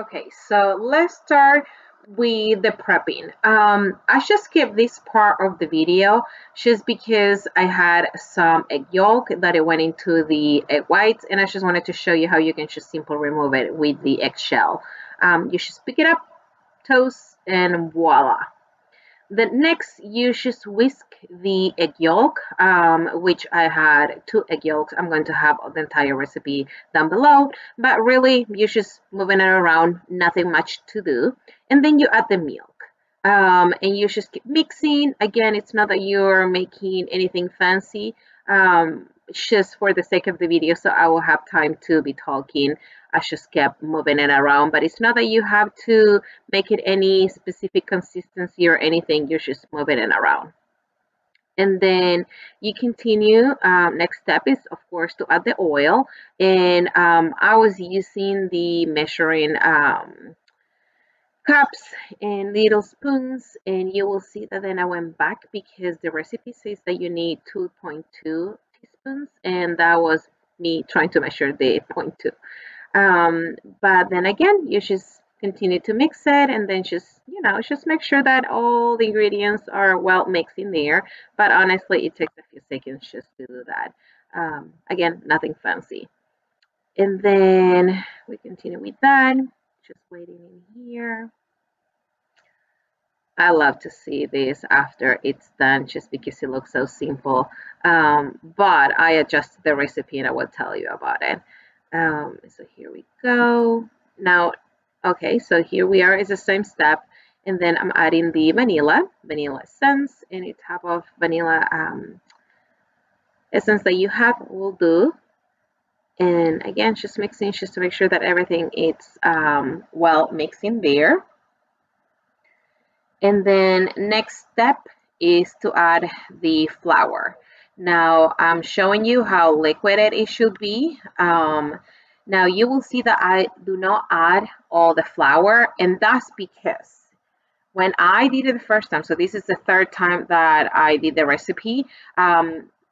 Okay, so let's start with the prepping. I just skipped this part of the video just because I had some egg yolk that it went into the egg whites, and I just wanted to show you how you can just simply remove it with the eggshell. You just pick it up, toast, and voila. The next, you just whisk the egg yolk, which I had 2 egg yolks. I'm going to have the entire recipe down below, but really, you're just moving it around, nothing much to do. And then you add the milk. And you just keep mixing. Again, it's not that you're making anything fancy. It's just for the sake of the video, so I will have time to be talking. I just kept moving it around, but it's not that you have to make it any specific consistency or anything. You're just moving it around. And then you continue. Next step is, of course, to add the oil. And I was using the measuring cups and little spoons, and you will see that then I went back because the recipe says that you need 2.2 teaspoons, and that was me trying to measure the 0.2. But then again, you just continue to mix it, and then just just make sure that all the ingredients are well mixed in there. But honestly, it takes a few seconds just to do that. Again, nothing fancy. And then we continue with that. Just waiting in here. I love to see this after it's done just because it looks so simple. But I adjusted the recipe and I will tell you about it. So here we go. Now, okay, so here we are. It's the same step. And then I'm adding the vanilla essence. Any type of vanilla essence that you have will do. And again, just mixing just to make sure that everything is well mixed in there. And then next step is to add the flour. Now I'm showing you how liquid it should be. Now you will see that I do not add all the flour, and that's because when I did it the first time, so this is the third time that I did the recipe,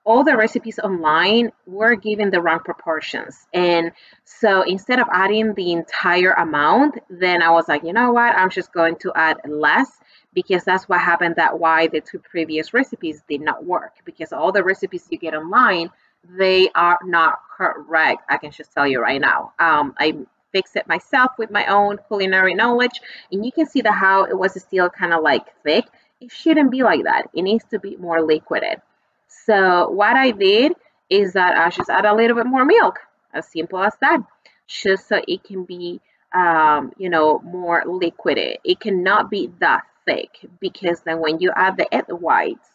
all the recipes online were given the wrong proportions. And so instead of adding the entire amount, then I was like, you know what, I'm just going to add less, because that's what happened, that why the 2 previous recipes did not work, because all the recipes you get online, they are not correct. I can just tell you right now. I fixed it myself with my own culinary knowledge, and you can see that how it was still kind of like thick. It shouldn't be like that. It needs to be more liquid. So what I did is that I just add a little bit more milk, as simple as that, just so it can be, more liquid. It cannot be that thick, because then when you add the egg whites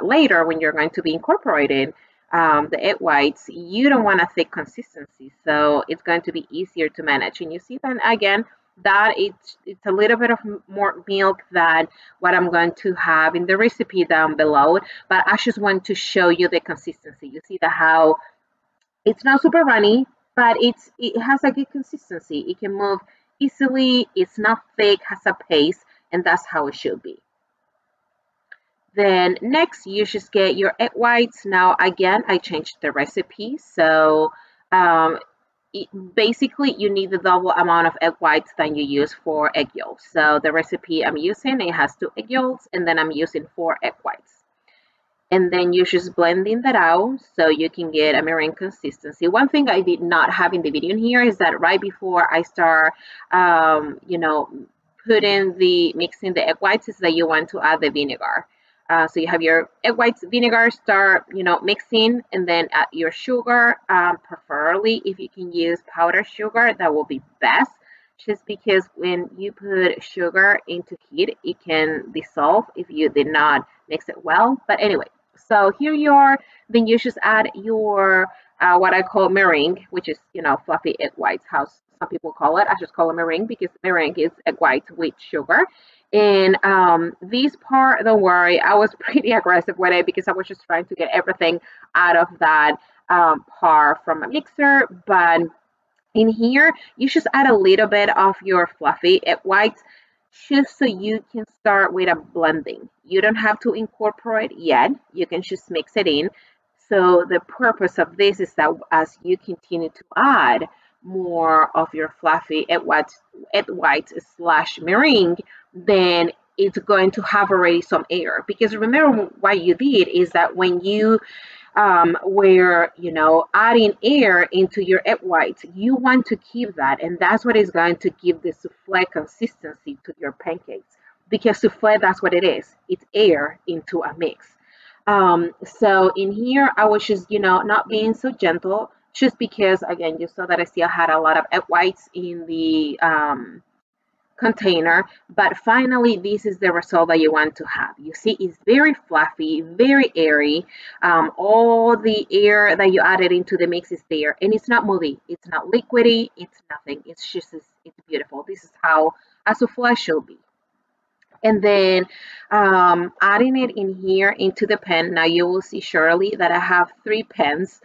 later, when you're going to be incorporating the egg whites, you don't want a thick consistency, so it's going to be easier to manage. And you see then again that it's a little bit of more milk than what I'm going to have in the recipe down below, but I just want to show you the consistency. You see that how it's not super runny, but it has a good consistency. It can move easily, it's not thick, has a paste, and that's how it should be. Then next, you just get your egg whites. Now again, I changed the recipe, so basically you need the double amount of egg whites than you use for egg yolks. So the recipe I'm using, it has 2 egg yolks, and then I'm using 4 egg whites. And then you're just blending that out so you can get a meringue consistency. One thing I did not have in the video in here is that right before I start, mixing the egg whites, is that you want to add the vinegar. So you have your egg whites, vinegar, start, mixing, and then add your sugar. Preferably, if you can use powdered sugar, that will be best. Just because when you put sugar into heat, it can dissolve if you did not mix it well. But anyway, so here you are. Then you just add your what I call meringue, which is fluffy egg whites. How some people call it. I just call it meringue because meringue is egg whites with sugar. And this part, don't worry, I was pretty aggressive with it because I was just trying to get everything out of that part from a mixer. But in here, you just add a little bit of your fluffy egg whites just so you can start with a blending. You don't have to incorporate yet. You can just mix it in. So the purpose of this is that as you continue to add more of your fluffy egg whites slash meringue, then it's going to have already some air. Because remember what you did is that when you were, adding air into your egg whites, you want to keep that, and that's what is going to give the souffle consistency to your pancakes. Because souffle, that's what it is. It's air into a mix. So in here, I was just, not being so gentle, just because, again, you saw that I still had a lot of egg whites in the container, but finally this is the result that you want to have. You see, it's very fluffy, very airy. All the air that you added into the mix is there, and it's not moving, it's not liquidy, it's nothing. It's beautiful. This is how a souffle should be. And then adding it in here into the pen. Now you will see surely that I have 3 pens,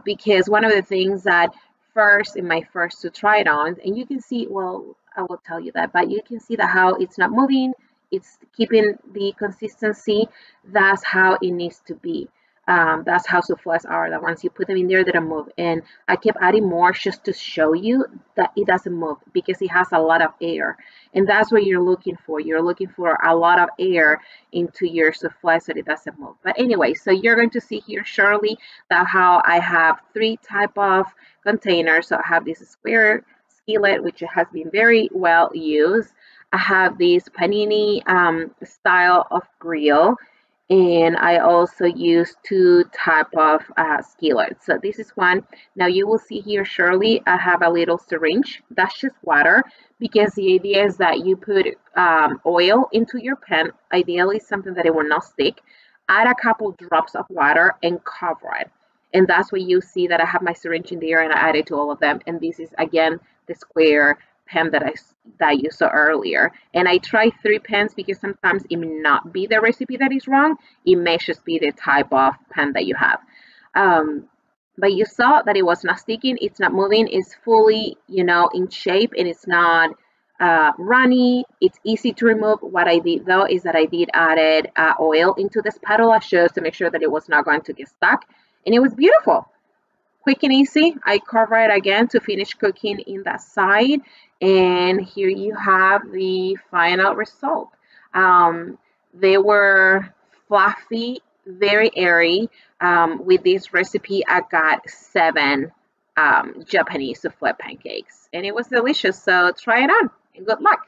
because one of the things that first in my first to try it on, and you can see, well, I will tell you that, but you can see that how it's not moving, it's keeping the consistency. That's how it needs to be. That's how souffles are, that once you put them in there, they don't move. And I kept adding more just to show you that it doesn't move, because it has a lot of air. And that's what you're looking for. You're looking for a lot of air into your souffle so it doesn't move. But anyway, so you're going to see here shortly that how I have 3 type of containers. So I have this square skillet, which has been very well used. I have this panini style of grill, and I also use 2 type of skillets. So this is one. Now you will see here surely I have a little syringe. That's just water, because the idea is that you put oil into your pan, ideally something that it will not stick. Add a couple drops of water and cover it. And that's where you see that I have my syringe in there, and I added to all of them. And this is again the square pen that you saw earlier. And I tried 3 pens because sometimes it may not be the recipe that is wrong. It may just be the type of pen that you have. But you saw that it was not sticking, it's not moving, it's fully, in shape, and it's not runny. It's easy to remove. What I did though is that I did added oil into the spatula just to make sure that it was not going to get stuck, and it was beautiful. Quick and easy. I cover it again to finish cooking in that side, and here you have the final result. They were fluffy, very airy. With this recipe, I got 7 Japanese souffle pancakes, and it was delicious. So try it on, and good luck.